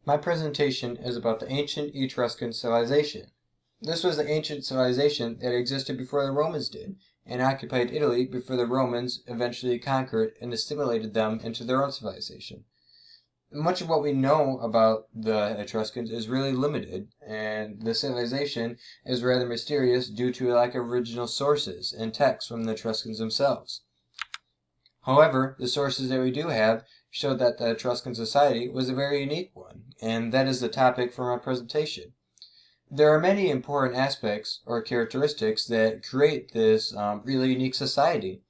My presentation is about the ancient Etruscan civilization. This was the ancient civilization that existed before the Romans did, and occupied Italy before the Romans eventually conquered and assimilated them into their own civilization. Much of what we know about the Etruscans is really limited, and the civilization is rather mysterious due to a lack of original sources and texts from the Etruscans themselves. However, the sources that we do have show that the Etruscan society was a very unique one, and that is the topic for my presentation. There are many important aspects or characteristics that create this really unique society,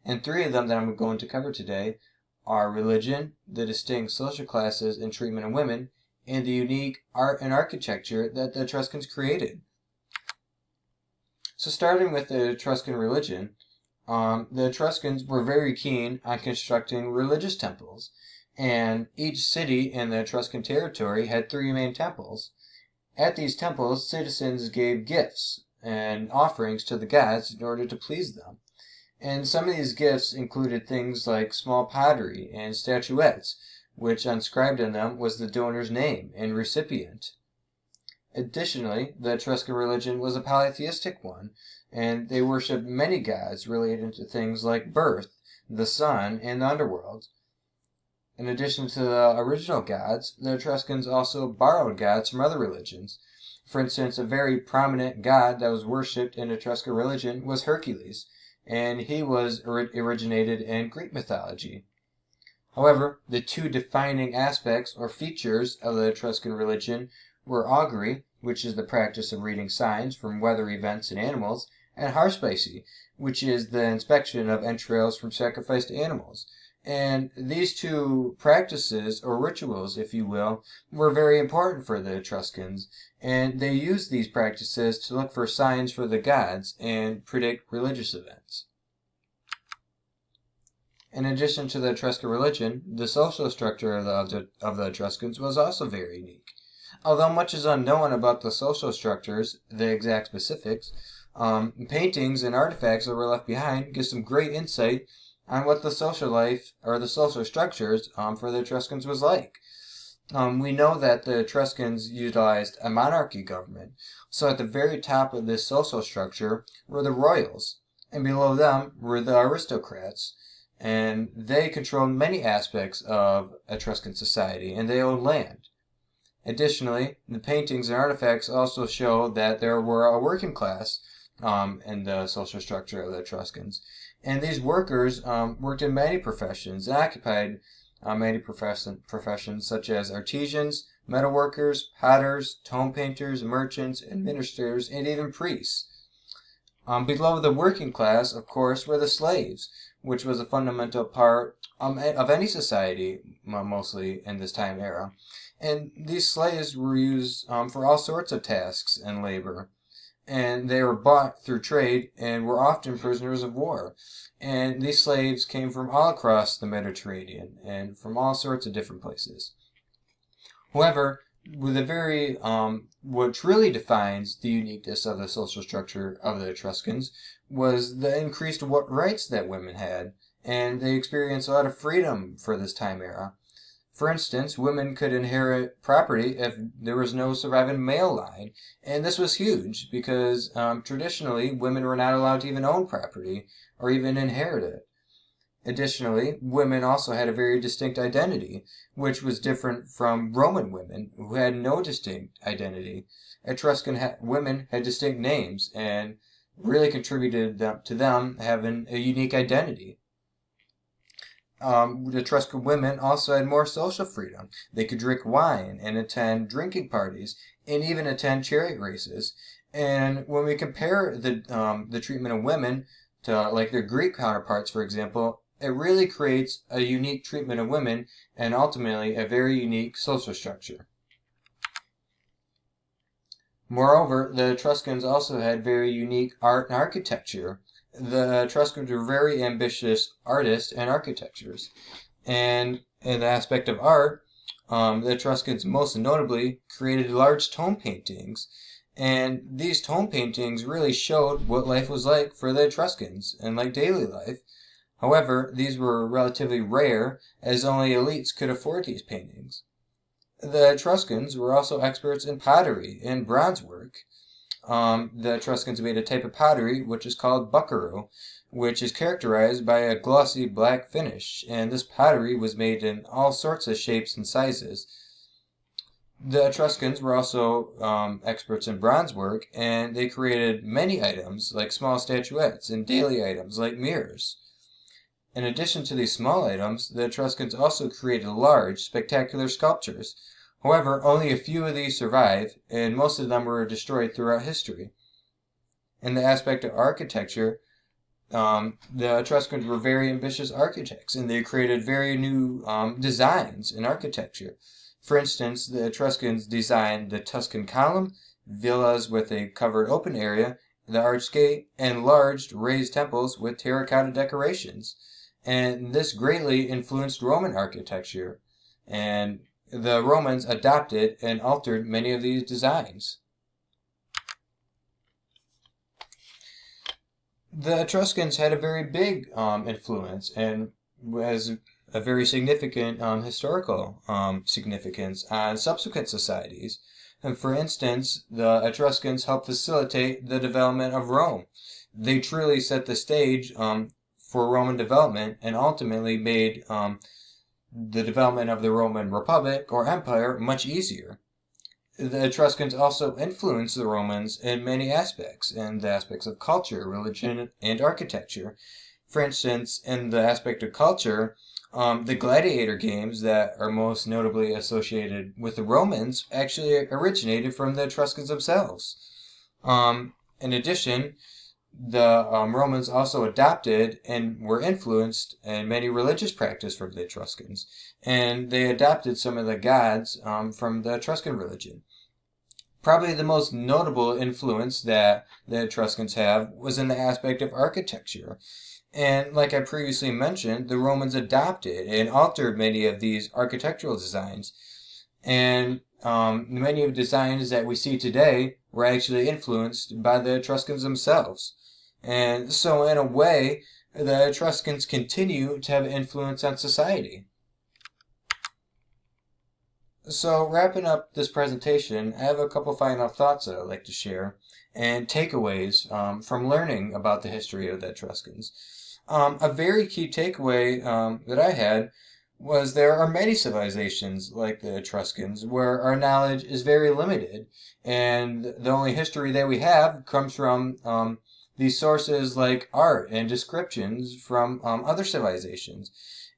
and three of them that I'm going to cover today are religion, the distinct social classes and treatment of women, and the unique art and architecture that the Etruscans created. So starting with the Etruscan religion, the Etruscans were very keen on constructing religious temples, and each city in the Etruscan territory had three main temples. At these temples, citizens gave gifts and offerings to the gods in order to please them. And some of these gifts included things like small pottery and statuettes, which inscribed on them was the donor's name and recipient. Additionally, the Etruscan religion was a polytheistic one, and they worshipped many gods related to things like birth, the sun, and the underworld. In addition to the original gods, the Etruscans also borrowed gods from other religions. For instance, a very prominent god that was worshipped in Etruscan religion was Hercules, and he was originated in Greek mythology. However, the two defining aspects or features of the Etruscan religion were augury, which is the practice of reading signs from weather events and animals, and haruspicy, which is the inspection of entrails from sacrificed animals. And these two practices, or rituals, if you will, were very important for the Etruscans, and they used these practices to look for signs for the gods and predict religious events. In addition to the Etruscan religion, the social structure of the Etruscans was also very unique. Although much is unknown about the social structures, the exact specifics, paintings and artifacts that were left behind give some great insight on what the social life or the social structures for the Etruscans was like. We know that the Etruscans utilized a monarchy government, so at the very top of this social structure were the royals, and below them were the aristocrats, and they controlled many aspects of Etruscan society, and they owned land. Additionally, the paintings and artifacts also show that there were a working class in the social structure of the Etruscans. And these workers worked in many professions and occupied many professions such as artisans, metalworkers, potters, tomb painters, merchants, administrators, and even priests. Below the working class, of course, were the slaves, which was a fundamental part of any society, mostly in this time era. And these slaves were used for all sorts of tasks and labor. And they were bought through trade and were often prisoners of war. And these slaves came from all across the Mediterranean and from all sorts of different places. However, what really defines the uniqueness of the social structure of the Etruscans was the increased rights that women had, and they experienced a lot of freedom for this time era. For instance, women could inherit property if there was no surviving male line, and this was huge because traditionally women were not allowed to even own property or even inherit it. Additionally, women also had a very distinct identity, which was different from Roman women, who had no distinct identity. Etruscan women had distinct names and really contributed to them having a unique identity. The Etruscan women also had more social freedom. They could drink wine and attend drinking parties and even attend chariot races. And when we compare the treatment of women to like their Greek counterparts, for example, it really creates a unique treatment of women and ultimately a very unique social structure. Moreover, the Etruscans also had very unique art and architecture. The Etruscans were very ambitious artists and architectures. And in the aspect of art, the Etruscans most notably created large tomb paintings. And these tomb paintings really showed what life was like for the Etruscans and like daily life. However, these were relatively rare, as only elites could afford these paintings. The Etruscans were also experts in pottery and bronze work. The Etruscans made a type of pottery which is called buckaroo, which is characterized by a glossy black finish, and this pottery was made in all sorts of shapes and sizes. The Etruscans were also experts in bronze work, and they created many items like small statuettes and daily items like mirrors. In addition to these small items, the Etruscans also created large, spectacular sculptures. However, only a few of these survive, and most of them were destroyed throughout history. In the aspect of architecture, the Etruscans were very ambitious architects, and they created very new designs in architecture. For instance, the Etruscans designed the Tuscan column, villas with a covered open area, the arched gate, and large raised temples with terracotta decorations. And this greatly influenced Roman architecture, and the Romans adopted and altered many of these designs. The Etruscans had a very big influence and was a very significant historical significance on subsequent societies. And for instance, the Etruscans helped facilitate the development of Rome. They truly set the stage for Roman development and ultimately made the development of the Roman Republic or Empire much easier. The Etruscans also influenced the Romans in many aspects, in the aspects of culture, religion, and architecture. For instance, in the aspect of culture, the gladiator games that are most notably associated with the Romans actually originated from the Etruscans themselves. In addition, the Romans also adopted and were influenced in many religious practices from the Etruscans, and they adopted some of the gods from the Etruscan religion. Probably the most notable influence that the Etruscans have was in the aspect of architecture. And like I previously mentioned, the Romans adopted and altered many of these architectural designs. And many of the designs that we see today were actually influenced by the Etruscans themselves. And so, in a way, the Etruscans continue to have influence on society. So, wrapping up this presentation, I have a couple final thoughts that I'd like to share and takeaways from learning about the history of the Etruscans. A very key takeaway that I had was there are many civilizations like the Etruscans where our knowledge is very limited, and the only history that we have comes from these sources like art and descriptions from other civilizations.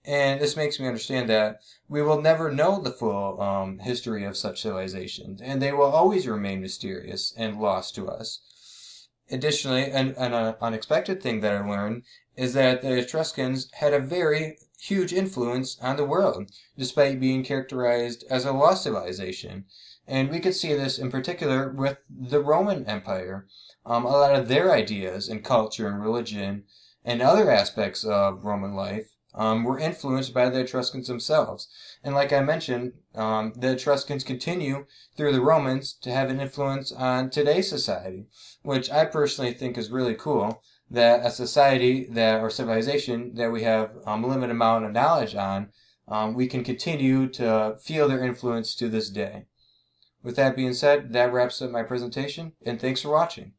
And this makes me understand that we will never know the full history of such civilizations, and they will always remain mysterious and lost to us. Additionally, an unexpected thing that I learned is that the Etruscans had a very huge influence on the world, despite being characterized as a lost civilization. And we could see this in particular with the Roman Empire. A lot of their ideas and culture and religion and other aspects of Roman life were influenced by the Etruscans themselves. And like I mentioned, the Etruscans continue through the Romans to have an influence on today's society, which I personally think is really cool, that a society that or civilization that we have a limited amount of knowledge on, we can continue to feel their influence to this day. With that being said, that wraps up my presentation, and thanks for watching.